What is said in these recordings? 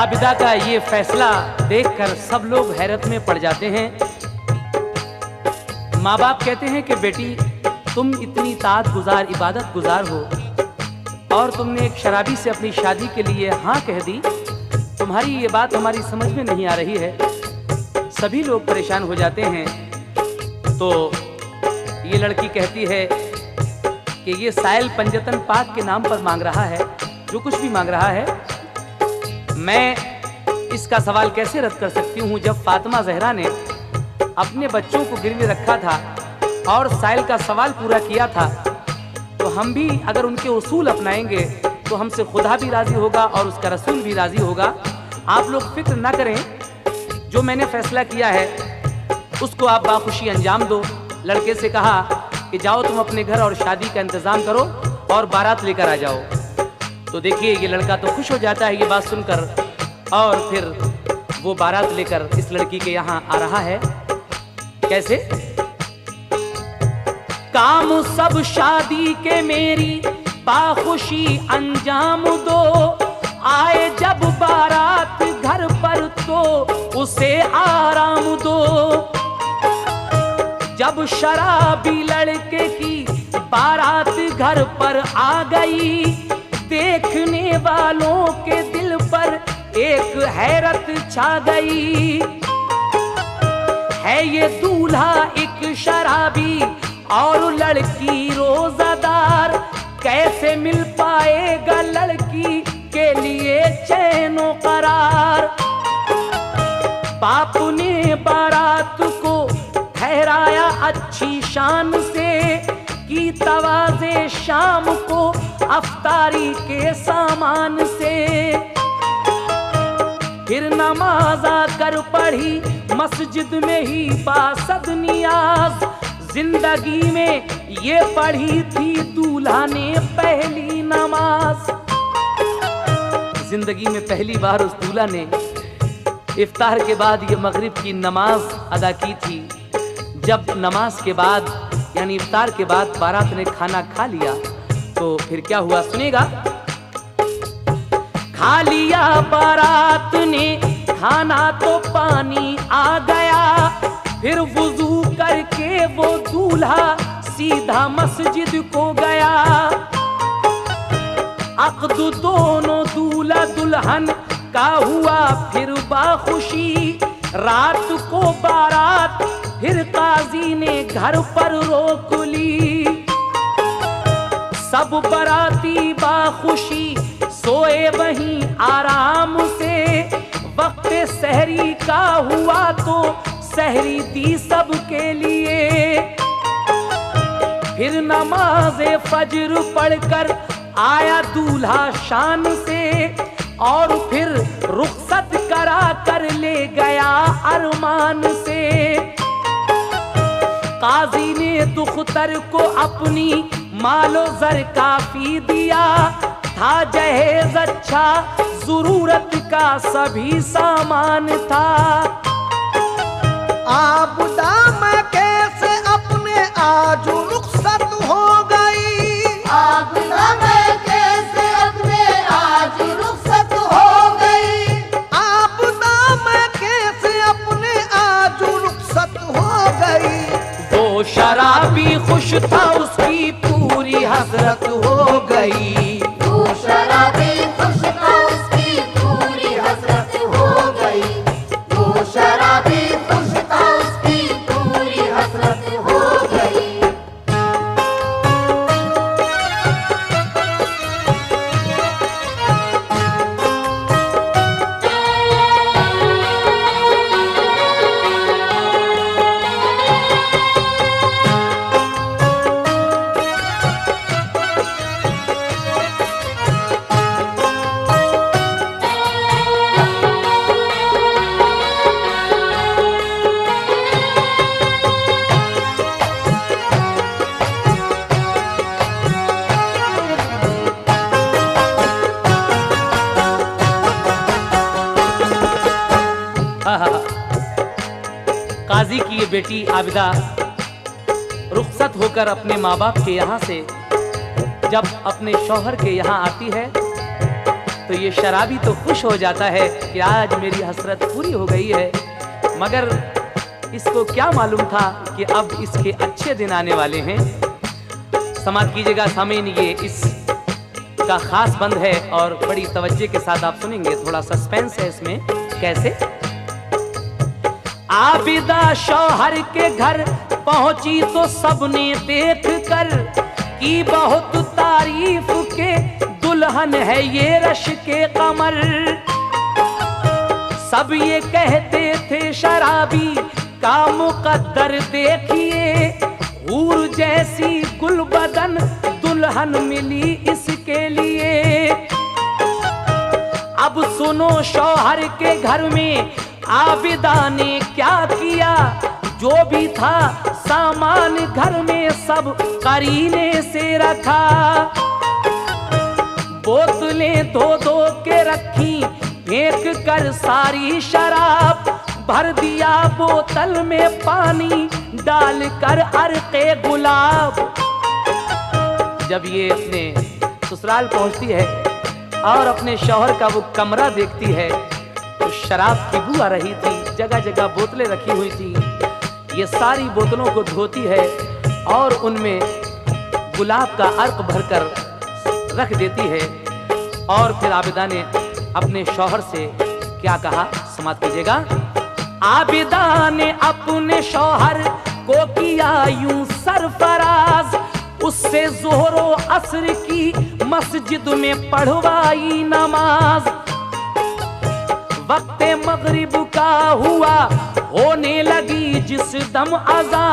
आबिदा का ये फैसला देखकर सब लोग हैरत में पड़ जाते हैं। माँ बाप कहते हैं कि बेटी तुम इतनी ताअत गुजार, इबादत गुजार हो और तुमने एक शराबी से अपनी शादी के लिए हाँ कह दी। तुम्हारी ये बात हमारी समझ में नहीं आ रही है। सभी लोग परेशान हो जाते हैं। तो ये लड़की कहती है कि ये साइल पंजतन पाक के नाम पर मांग रहा है, जो कुछ भी मांग रहा है। मैं इसका सवाल कैसे रद्द कर सकती हूँ जब फातिमा ज़हरा ने अपने बच्चों को गिरवी रखा था और साइल का सवाल पूरा किया था। तो हम भी अगर उनके उसूल अपनाएंगे तो हमसे खुदा भी राज़ी होगा और उसका रसूल भी राज़ी होगा। आप लोग फिक्र ना करें, जो मैंने फैसला किया है उसको आप बाखुशी अंजाम दो। लड़के से कहा कि जाओ तुम अपने घर और शादी का इंतज़ाम करो और बारात लेकर आ जाओ। तो देखिए ये लड़का तो खुश हो जाता है ये बात सुनकर और फिर वो बारात लेकर इस लड़की के यहाँ आ रहा है। कैसे? काम सब शादी के मेरी बाखुशी अंजाम दो, आए जब बारात घर पर तो उसे आराम दो। जब शराबी लड़के की बारात घर पर आ गई, देखने वालों के दिल पर एक हैरत छा गई। है ये दूल्हा एक शराबी और लड़की रोजादार, कैसे मिल पाएगा लड़की के लिए चैनो करार। बाप ने बारात को ठहराया अच्छी शान से, की तवाज़े शाम को अफ्तारी के सामान से। फिर नमाज आकर पढ़ी मस्जिद में ही बासद नियाज, जिंदगी में ये पढ़ी थी दूल्हा ने पहली नमाज। जिंदगी में पहली बार उस दूल्हा ने इफ्तार के बाद ये मगरिब की नमाज अदा की थी। जब नमाज के बाद यानी इफ्तार के बाद बारात ने खाना खा लिया तो फिर क्या हुआ सुनेगा। खा लिया बारात ने खाना तो पानी आ गया, फिर वुजू करके वो दूल्हा सीधा मस्जिद को गया। अक़्द दोनों दूल्हा दुल्हन का हुआ फिर बाखुशी, रात को बारात फिर काजी ने घर पर रोक ली। सब बराती बाखुशी सोए वहीं आराम से, वक्त सहरी का हुआ तो सहरी दी सबके लिए। फिर नमाज़े फज्र पढ़कर आया दूल्हा शान से, और फिर रुखसत करा कर ले गया अरमान से। काजी ने दुख्तर को अपनी मालो जर काफी दिया, था जहेज अच्छा जरूरत का सभी सामान था। आबदा में कैसे अपने आज रुखसत हो गई, आबदा में कैसे अपने आज रुखसत हो गई। आबदा में कैसे अपने आज रुखसत हो गई। वो शराबी खुश था उसकी पूरी हसरत हो गई। वो शराबी खुश था उसकी पूरी हसरत हो गई। वो शराबी खुश था उसकी पूरी हसरत हो गई। काजी की ये बेटी आबिदा रुखसत होकर अपने माँ बाप के यहाँ से जब अपने शौहर के यहाँ आती है तो ये शराबी तो खुश हो जाता है कि आज मेरी हसरत पूरी हो गई है, मगर इसको क्या मालूम था कि अब इसके अच्छे दिन आने वाले हैं। समाप्त कीजिएगा सामीन, ये इस का खास बंद है और बड़ी तवज्जो के साथ आप सुनेंगे, थोड़ा सस्पेंस है इसमें। कैसे? आबिदा शौहर के घर पहुंची तो सबने देख कर की बहुत तारीफ के दुल्हन है ये रश के कमर। सब ये कहते थे शराबी का मुकद्दर देखिए, हूर जैसी गुलबदन दुल्हन मिली इसके लिए। अब सुनो शौहर के घर में आबिदा ने क्या किया, जो भी था सामान घर में सब करीने से रखा। बोतलें धो धो के रखी फेंक कर सारी शराब, भर दिया बोतल में पानी डाल कर अर्के गुलाब। जब ये अपने ससुराल पहुंचती है और अपने शौहर का वो कमरा देखती है तो शराब की बू आ रही थी, जगह जगह बोतलें रखी हुई थी। ये सारी बोतलों को धोती है और उनमें गुलाब का अर्क भरकर रख देती है। और फिर आबिदा ने अपने शौहर से क्या कहा, समाप्त कीजिएगा। आबिदा ने अपने शौहर को किया यूं सरफराज, उससे जोहरो असर की मस्जिद में पढ़वाई नमाज। वक्त मगरिब का हुआ होने लगी जिस दम अज़ा,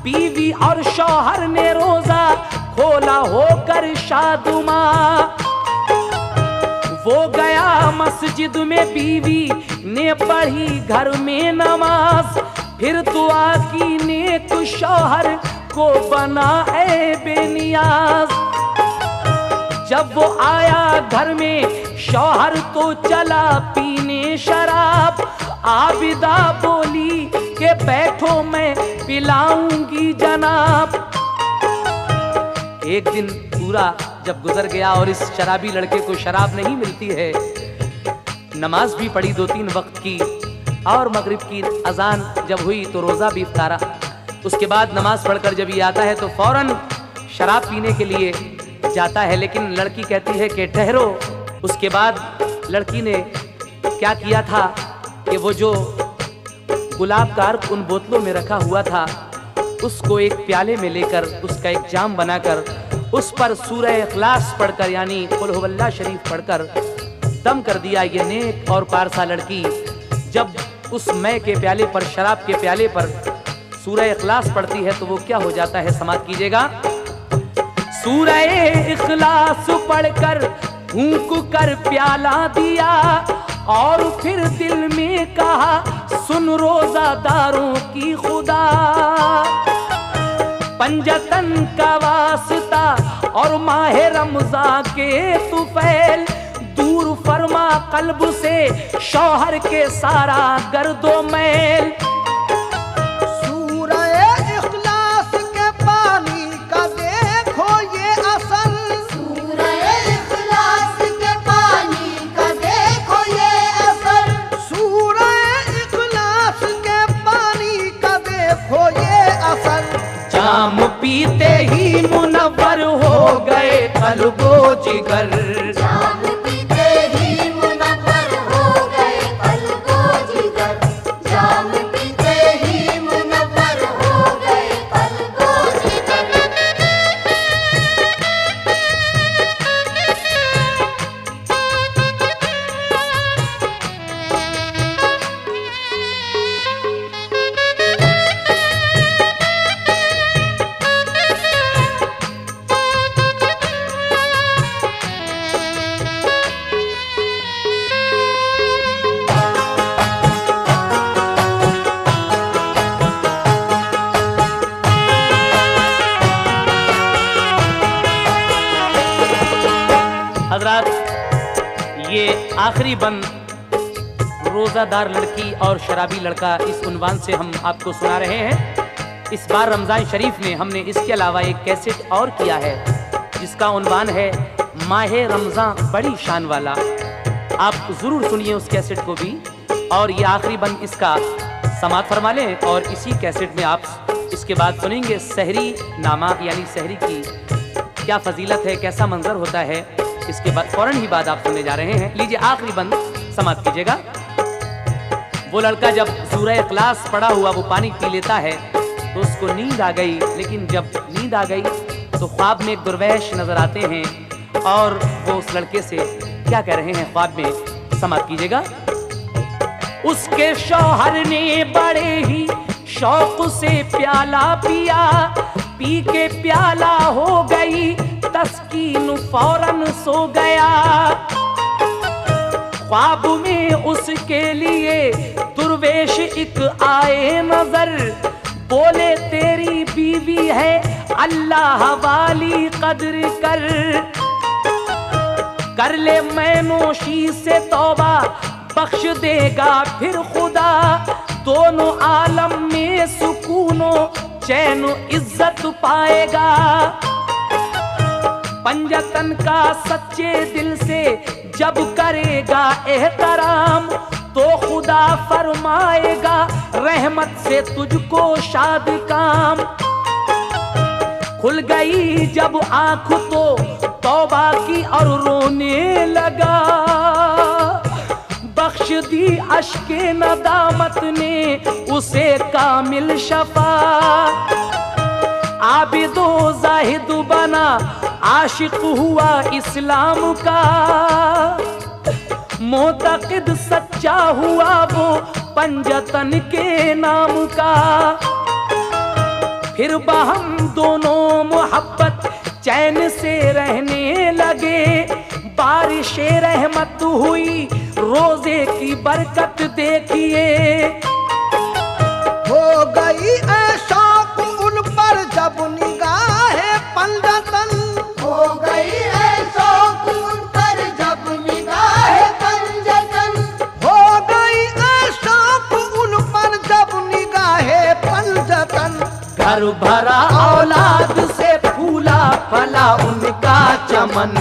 बीवी और शौहर ने रोजा खोला होकर शादुमा। वो गया मस्जिद में, बीवी ने पढ़ी घर में नमाज, फिर दुआ की नेक शौहर को बना ए बेनियाज। जब वो आया घर में शौहर तो चला पीने शराब, आबिदा बोली कि बैठो मैं पिलाऊंगी जनाब। एक दिन पूरा जब गुजर गया और इस शराबी लड़के को शराब नहीं मिलती है, नमाज भी पढ़ी 2-3 वक्त की और मगरिब की अजान जब हुई तो रोज़ा भी इफ्तारा। उसके बाद नमाज पढ़कर जब ये आता है तो फौरन शराब पीने के लिए जाता है, लेकिन लड़की कहती है कि ठहरो। उसके बाद लड़की ने क्या किया था कि वो जो गुलाब का अर्क उन बोतलों में रखा हुआ था उसको एक प्याले में लेकर उसका एक जाम बनाकर उस पर सूरह इखलास पढ़कर यानी कुल हुवल्लाह शरीफ पढ़कर दम कर दिया। ये नेक और पारसा लड़की जब उस मय के प्याले पर, शराब के प्याले पर सूरह इखलास पढ़ती है तो वो क्या हो जाता है, समाप्त कीजिएगा। सूरह इखलास पढ़कर फूंक कर प्याला दिया और फिर दिल में कहा सुन रोजादारों की खुदा। पंजतन का वास्ता और माह रमज़ान के तुफैल, दूर फरमा कल्ब से शौहर के सारा गर्दो मैल। सूरह इखलास के पानी का देखो ये असर, सूरह इखलास के पानी का देखो ये असर, सूरह इखलास के पानी का देखो ये असर। जाम पीते ही मुनव्वर हो गए कल्बो जिगर, जाम पीते ही मुनव्वर हो गए कल्बो जिगर, जाम पीते ही मुनव्वर हो गए कल्बो जिगर। हजरात, ये आखिरी बंद रोज़ादार लड़की और शराबी लड़का इस उन्वान से हम आपको सुना रहे हैं। इस बार रमज़ान शरीफ में हमने इसके अलावा एक कैसेट और किया है जिसका उन्वान है माह रमज़ान बड़ी शान वाला। आप जरूर सुनिए उस कैसेट को भी, और ये आखिरी बंद इसका समाप्त फरमा लें। और इसी कैसेट में आप इसके बाद सुनेंगे सहरी नामा, यानी सहरी की क्या फजीलत है, कैसा मंजर होता है। इसके बाद फौरन ही बाद आप सुनने जा रहे हैं। लीजिए आखिरी बंद समाप्त कीजिएगा। वो लड़का जब सूरह इखलास पढ़ा हुआ वो पानी पी लेता है तो उसको नींद आ गई, लेकिन जब नींद आ गई तो ख्वाब में एक दुर्वैश नजर आते हैं और वो उस लड़के से क्या कह रहे हैं ख्वाब में, समाप्त कीजिएगा। उसके शौहर ने बड़े ही शौक से प्याला पिया, पी के प्याला हो गई तस्कीन, फौरन सो गया। ख्वाब में उसके लिए दुर्वेश एक आए नजर, बोले तेरी बीवी है अल्लाह वाली कदर कर ले मैनोशी से तौबा, बख्श देगा फिर खुदा, दोनों आलम में सुकूनो चैन इज्जत पाएगा। पंजतन का सच्चे दिल से जब करेगा एहतराम, तो खुदा फरमाएगा रहमत से तुझको शाद काम। खुल गई जब आंख तो तौबा की और रोने लगा, बख्श दी अश्के नदामत ने उसे कामिल शफा। आबिदो जाहिद बना आशिक हुआ इस्लाम का, मोतक़िद सच्चा हुआ वो पंजतन के नाम का। फिर बहम दोनों मोहब्बत चैन से रहने लगे, बारिश रहमत हुई रोजे की बरकत देखिए। हो गई शौक उन पर जब निगाहे पंजतन, हो गई शौक उन पर जब निगाहे पंजतन, हो गई शौक उन पर जब निगाहे पंजतन। घर भरा औलाद से फूला फला उनका चमन,